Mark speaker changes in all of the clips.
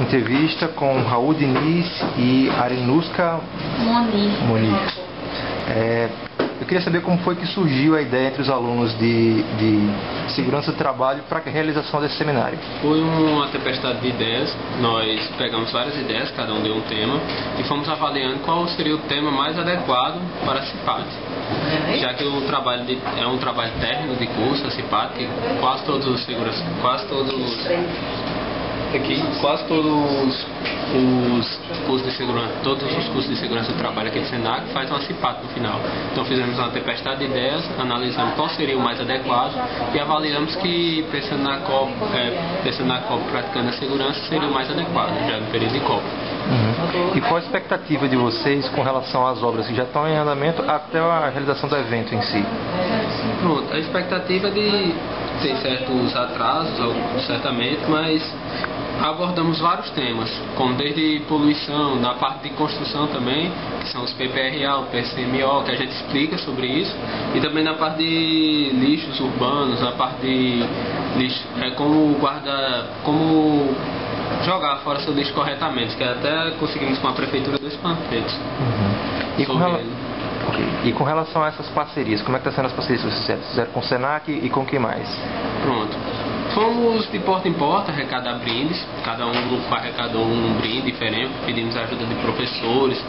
Speaker 1: entrevista com Raul Diniz e Arinuska Monir. Eu queria saber como foi que surgiu a ideia entre os alunos de segurança do trabalho para a realização desse seminário.
Speaker 2: Foi uma tempestade de ideias. Nós pegamos várias ideias, cada um deu um tema, e fomos avaliando qual seria o tema mais adequado para a CIPAT. Já que o trabalho é um trabalho técnico de curso, a CIPAT, que quase todos os cursos de segurança, todos os cursos de segurança do trabalho aqui do Senac faz uma CIPAT no final. Então fizemos uma tempestade de ideias, analisamos qual seria o mais adequado e avaliamos que, pensando na COP praticando a segurança, seria o mais adequado, já no período de COP.
Speaker 1: E qual a expectativa de vocês com relação às obras que já estão em andamento até a realização do evento em si?
Speaker 2: Pronto, a expectativa é de ter certos atrasos, certamente, mas abordamos vários temas, como desde poluição, na parte de construção também, que são os PPRA, o PCMO, que a gente explica sobre isso, e também na parte de lixos urbanos, na parte de lixo, como jogar fora seu lixo corretamente, que até conseguimos com a prefeitura 2 panfletos.
Speaker 1: E com relação a essas parcerias, como é que está sendo as parcerias que vocês fizeram com o Senac e com quem mais?
Speaker 2: Pronto. Fomos de porta em porta arrecadar brindes, cada grupo arrecadou um brinde diferente, pedimos ajuda de professores,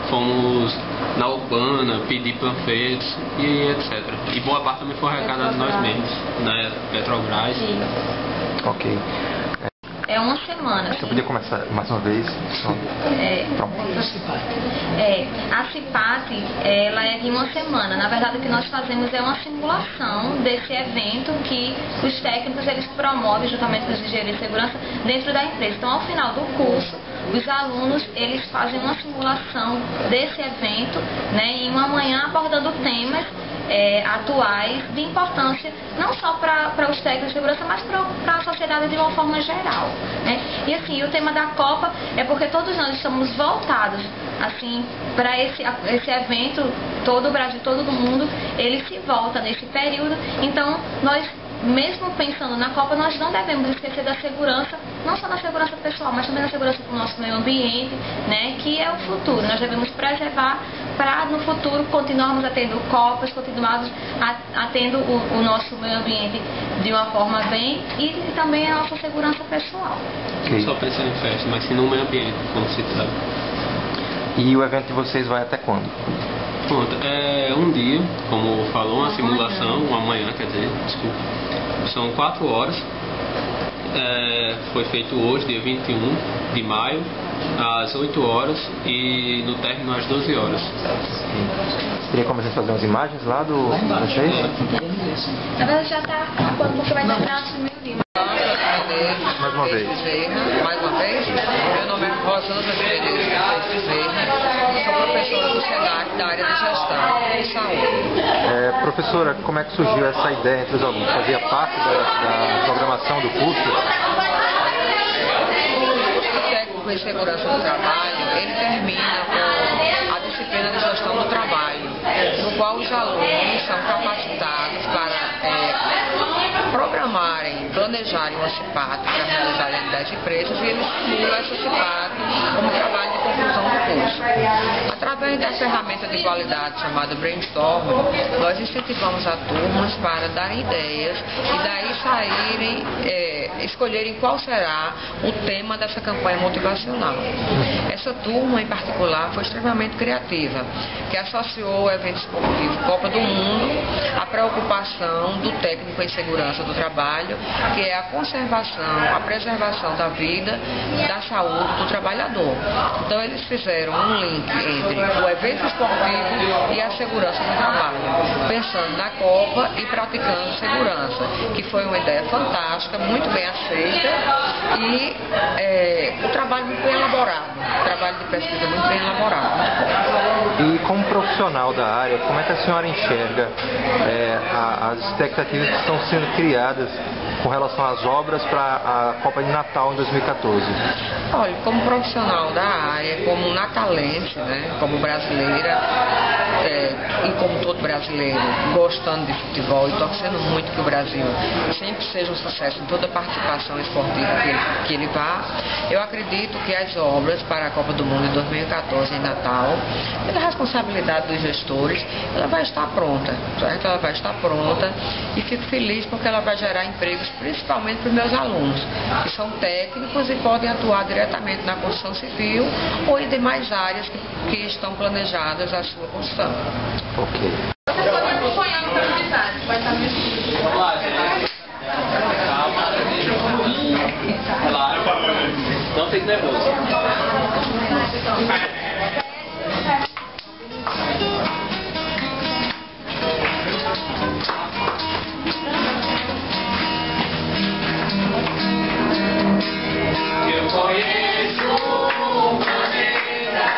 Speaker 2: fomos na Urbana pedir panfletos e etc. E boa parte também foi arrecadada nós mesmos, na Petrobras.
Speaker 1: Ok.
Speaker 3: É uma semana.
Speaker 1: Você podia começar mais uma vez?
Speaker 3: A CIPAT, ela é de uma semana. Na verdade, o que nós fazemos é uma simulação desse evento que os técnicos eles promovem juntamente com os engenheiros de segurança dentro da empresa. Então, ao final do curso, os alunos eles fazem uma simulação desse evento, né, em uma manhã abordando temas atuais de importância não só para os técnicos de segurança, mas para a sociedade de uma forma geral, né? E assim, o tema da Copa é porque todos nós estamos voltados assim para esse evento, todo o Brasil, todo o mundo, ele se volta nesse período. Então nós, mesmo pensando na Copa, nós não devemos esquecer da segurança, não só da segurança pessoal, mas também da segurança do nosso meio ambiente, né, que é o futuro. Nós devemos preservar para no futuro continuarmos atendo Copas, continuarmos atendo o nosso meio ambiente de uma forma bem e também a nossa segurança pessoal.
Speaker 2: Não só pensando em festa, mas sim no meio ambiente, como se sabe.
Speaker 1: E o evento de vocês vai até quando?
Speaker 2: Pronto, é um dia, como falou, uma simulação, uma manhã, quer dizer, desculpa. São 4 horas. Foi feito hoje, dia 21 de maio, às 8 horas e no término às 12 horas.
Speaker 1: Teria como vocês fazer umas imagens lá do vocês?
Speaker 3: Na verdade já está acabando porque vai terminar o primeiro dia.
Speaker 1: Mais uma vez.
Speaker 4: Mais uma vez, meu nome é Rosângela Bezerra, sou professora do Senac da área de gestão e saúde.
Speaker 1: Professora, como é que surgiu essa ideia entre os alunos? Fazia parte da programação do curso?
Speaker 4: O curso técnico em segurança do trabalho, ele termina com a disciplina de gestão do trabalho, no qual os alunos são capacitados para programarem, planejarem uma CIPAT para realizar em 10 empresas e eles simulam essa CIPAT como trabalho de conclusão do curso. Através da ferramenta de qualidade chamada Brainstorm, nós incentivamos a turmas para darem ideias e daí saírem, escolherem qual será o tema dessa campanha motivacional. Essa turma em particular foi extremamente criativa, que associou o evento esportivo Copa do Mundo à preocupação do técnico em segurança do trabalho, que é a conservação, a preservação da vida, da saúde do trabalhador. Então eles fizeram um link entre o evento esportivo e a segurança do trabalho, pensando na Copa e praticando segurança, que foi uma ideia fantástica, muito bem aceita e o trabalho muito bem elaborado, o trabalho de pesquisa muito bem elaborado.
Speaker 1: E como profissional da área, como é que a senhora enxerga as expectativas que estão sendo criadas com relação às obras para a Copa de Natal em 2014?
Speaker 4: Olha, como profissional da área, como natalense, né, como brasileira, e como todo brasileiro, gostando de futebol e torcendo muito que o Brasil sempre seja um sucesso em toda a participação esportiva que ele vá, eu acredito que as obras para a Copa do Mundo de 2014 em Natal, pela responsabilidade dos gestores, ela vai estar pronta, certo? Ela vai estar pronta e fico feliz porque ela vai gerar empregos principalmente para os meus alunos, que são técnicos e podem atuar diretamente na construção civil ou em demais áreas que estão planejadas a sua construção.
Speaker 1: Ok.
Speaker 3: Vocês podem acompanhar no atividade, vai estar no estúdio.
Speaker 2: Calma. Não fique nervoso. Eu conheço uma maneira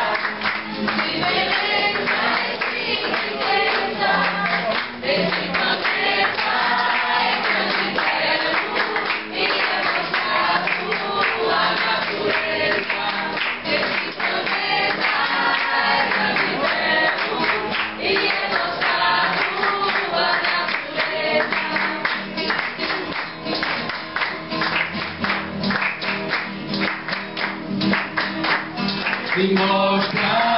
Speaker 2: de beleza e riqueza, desse planeta é grande belo e é mostrar sua natureza. Desse planeta é grande belo e é mostrar sua natureza. Me mostrar